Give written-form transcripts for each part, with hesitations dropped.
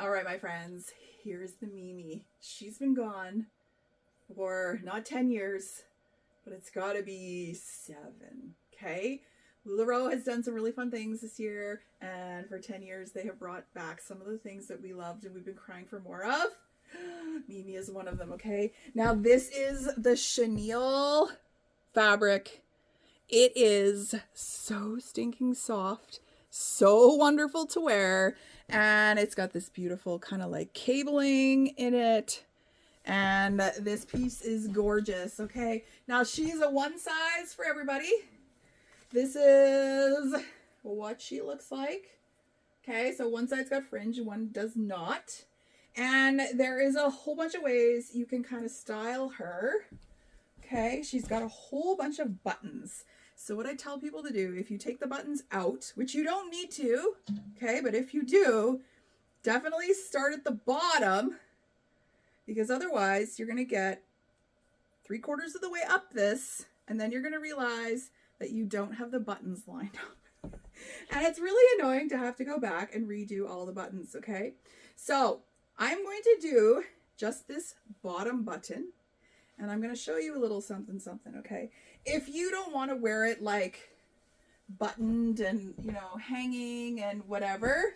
All right, my friends, here's the Mimi. She's been gone for not 10 years, but it's got to be 7, okay? LuLaRoe has done some really fun things this year, and for 10 years they have brought back some of the things that we loved and we've been crying for more of. Mimi is one of them, okay? Now this is the Chenille fabric. It is so stinking soft, so wonderful to wear, and it's got this beautiful kind of like cabling in it. And this piece is gorgeous, okay? Now she's a one size for everybody. This is what she looks like. Okay, so one side's got fringe, one does not. And there is a whole bunch of ways you can kind of style her. Okay, she's got a whole bunch of buttons. So what I tell people to do, if you take the buttons out, which you don't need to, okay, but if you do, definitely start at the bottom, because otherwise you're going to get 3/4 of the way up this, and then you're going to realize that you don't have the buttons lined up. And it's really annoying to have to go back and redo all the buttons, okay? So I'm going to do just this bottom button, and I'm going to show you a little something, okay? If you don't want to wear it like buttoned and, you know, hanging and whatever,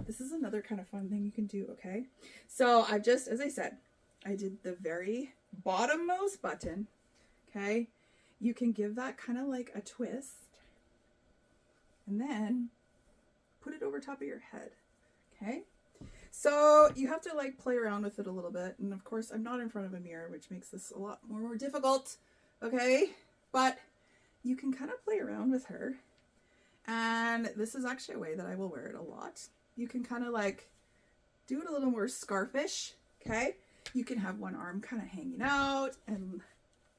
this is another kind of fun thing you can do, okay? So I've just, as I said, I did the very bottommost button, okay? You can give that kind of like a twist and then put it over top of your head, okay? So you have to like play around with it a little bit. And of course I'm not in front of a mirror, which makes this a lot more difficult, okay? But you can kind of play around with her. And this is actually a way that I will wear it a lot. You can kind of like do it a little more scarfish, okay? You can have one arm kind of hanging out and,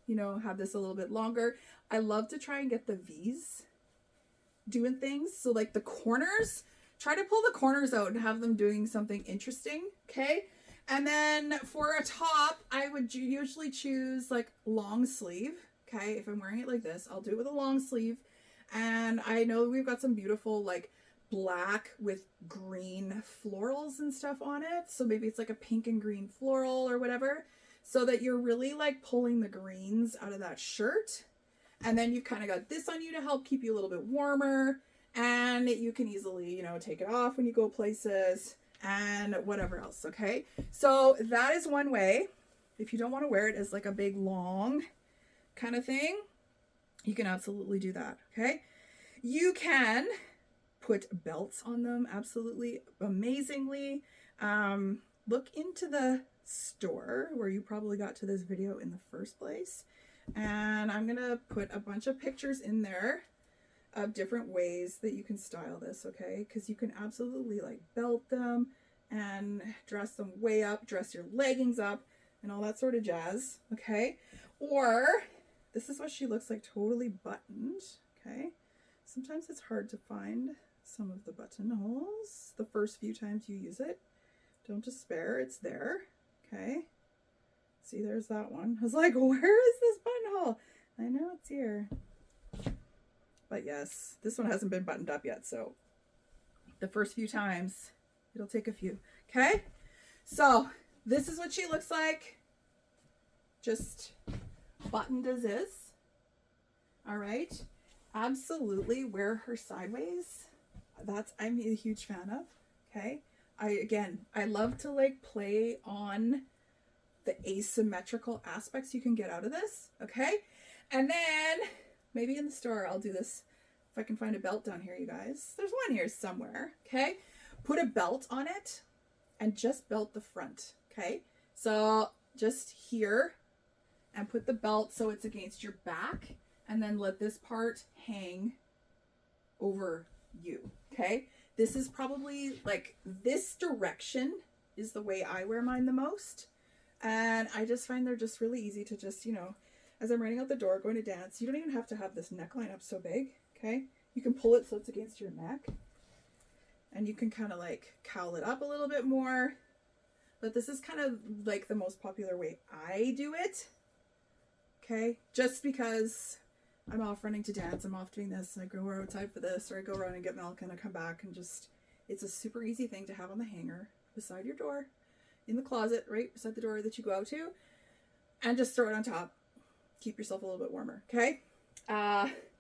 you know, have this a little bit longer. I love to try and get the V's doing things. So like the corners, try to pull the corners out and have them doing something interesting, okay? And then for a top, I would usually choose like long sleeve, okay? If I'm wearing it like this, I'll do it with a long sleeve. And I know we've got some beautiful like black with green florals and stuff on it. So maybe it's like a pink and green floral or whatever, so that you're really like pulling the greens out of that shirt. And then you've kind of got this on you to help keep you a little bit warmer. And you can easily, you know, take it off when you go places and whatever else, okay? So that is one way. If you don't want to wear it as like a big long kind of thing, you can absolutely do that, okay? You can put belts on them absolutely amazingly. Look into the store where you probably got to this video in the first place. And I'm going to put a bunch of pictures in there of different ways that you can style this, okay? Because you can absolutely like belt them and dress them way up, dress your leggings up and all that sort of jazz, okay? Or this is what she looks like, totally buttoned, okay? Sometimes it's hard to find some of the buttonholes the first few times you use it. Don't despair, it's there, okay? See, there's that one. I was like, where is this buttonhole? I know it's here. But yes, this one hasn't been buttoned up yet, so the first few times, it'll take a few, okay? So this is what she looks like, just buttoned as is, all right? Absolutely wear her sideways. That's, I'm a huge fan of, okay? I love to like play on the asymmetrical aspects you can get out of this, okay? And then maybe in the store, I'll do this if I can find a belt down here, you guys. There's one here somewhere, okay? Put a belt on it and just belt the front, okay? So just here and put the belt so it's against your back and then let this part hang over you, okay? This is probably like this direction is the way I wear mine the most. And I just find they're just really easy to just, you know, as I'm running out the door, going to dance, you don't even have to have this neckline up so big, okay? You can pull it so it's against your neck. And you can kind of like cowl it up a little bit more. But this is kind of like the most popular way I do it, okay? Just because I'm off running to dance, I'm off doing this, and I go outside for this, or I go run and get milk and I come back and just, it's a super easy thing to have on the hanger, beside your door, in the closet, right beside the door that you go out to, and just throw it on top. Keep yourself a little bit warmer, okay?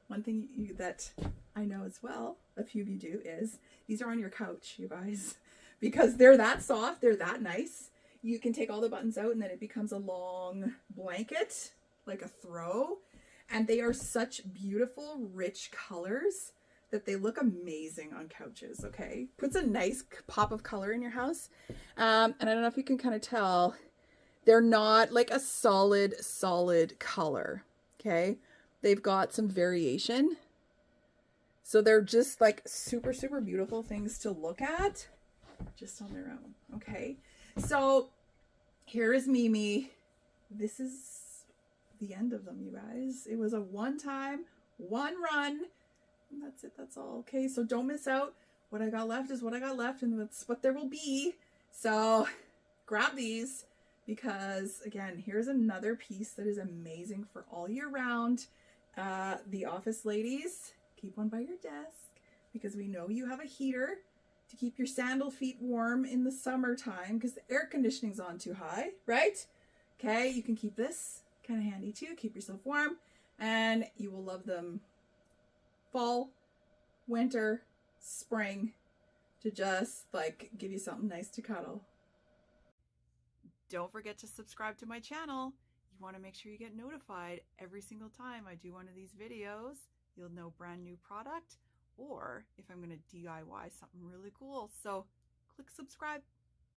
One thing that I know as well, a few of you do, is these are on your couch, you guys, because they're that soft, they're that nice. You can take all the buttons out and then it becomes a long blanket, like a throw. And they are such beautiful, rich colors that they look amazing on couches, okay? Puts a nice pop of color in your house. And I don't know if you can kind of tell, they're not like a solid color, okay? They've got some variation. So they're just like super, super beautiful things to look at just on their own, okay? So here is Mimi. This is the end of them, you guys. It was a one time, one run. And that's it. That's all. Okay. So don't miss out. What I got left is what I got left, and that's what there will be. So grab these because, again, here's another piece that is amazing for all year round. The office ladies, keep one by your desk because we know you have a heater to keep your sandal feet warm in the summertime because the air conditioning's on too high, right? Okay. You can keep this. Kind of handy too. Keep yourself warm, and you will love them fall, winter, spring, to just like give you something nice to cuddle. Don't forget to subscribe to my channel. You want to make sure you get notified every single time I do one of these videos. You'll know brand new product or if I'm going to DIY something really cool. So click subscribe.